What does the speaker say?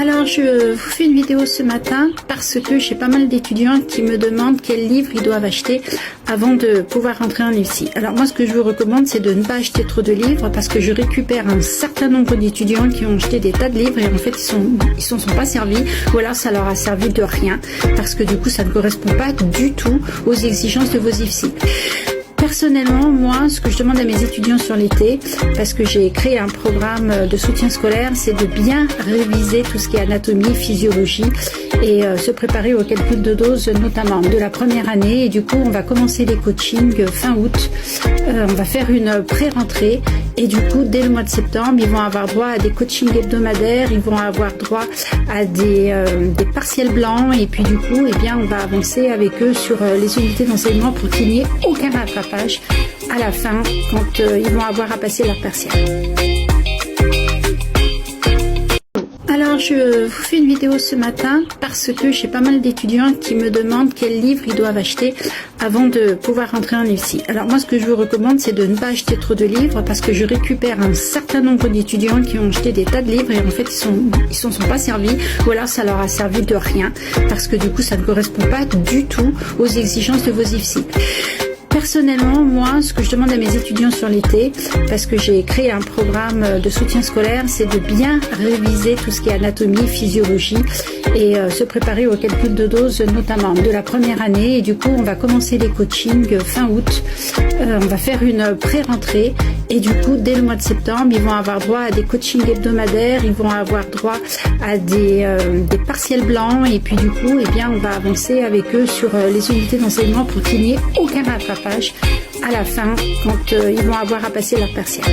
Alors je vous fais une vidéo ce matin parce que j'ai pas mal d'étudiants qui me demandent quels livres ils doivent acheter avant de pouvoir rentrer en IFSI. Alors moi ce que je vous recommande c'est de ne pas acheter trop de livres parce que je récupère un certain nombre d'étudiants qui ont acheté des tas de livres et en fait ils s'en sont pas servis ou alors ça leur a servi de rien parce que du coup ça ne correspond pas du tout aux exigences de vos IFSI. Personnellement, moi, ce que je demande à mes étudiants sur l'été, parce que j'ai créé un programme de soutien scolaire, c'est de bien réviser tout ce qui est anatomie, physiologie et se préparer au calcul de dose, notamment de la première année. Et du coup, on va commencer les coachings fin août. On va faire une pré-rentrée et du coup, dès le mois de septembre, ils vont avoir droit à des coachings hebdomadaires, ils vont avoir droit à des partiels blancs et puis du coup, eh bien, on va avancer avec eux sur les unités d'enseignement pour qu'il n'y ait aucun rattrapage à la fin quand ils vont avoir à passer leur partiel. Alors je vous fais une vidéo ce matin parce que j'ai pas mal d'étudiants qui me demandent quels livres ils doivent acheter avant de pouvoir rentrer en IFSI. Alors moi ce que je vous recommande c'est de ne pas acheter trop de livres parce que je récupère un certain nombre d'étudiants qui ont acheté des tas de livres et en fait ils s'en sont pas servis ou alors ça leur a servi de rien parce que du coup ça ne correspond pas du tout aux exigences de vos IFSI. Personnellement, moi, ce que je demande à mes étudiants sur l'été, parce que j'ai créé un programme de soutien scolaire, c'est de bien réviser tout ce qui est anatomie, physiologie et se préparer au calcul de dose, notamment de la première année. Et du coup, on va commencer les coachings fin août. On va faire une pré-rentrée et du coup, dès le mois de septembre, ils vont avoir droit à des coachings hebdomadaires, ils vont avoir droit à des partiels blancs et puis du coup, eh bien, on va avancer avec eux sur les unités d'enseignement pour qu'il n'y ait aucun rattrapage à la fin quand ils vont avoir à passer leur partiel.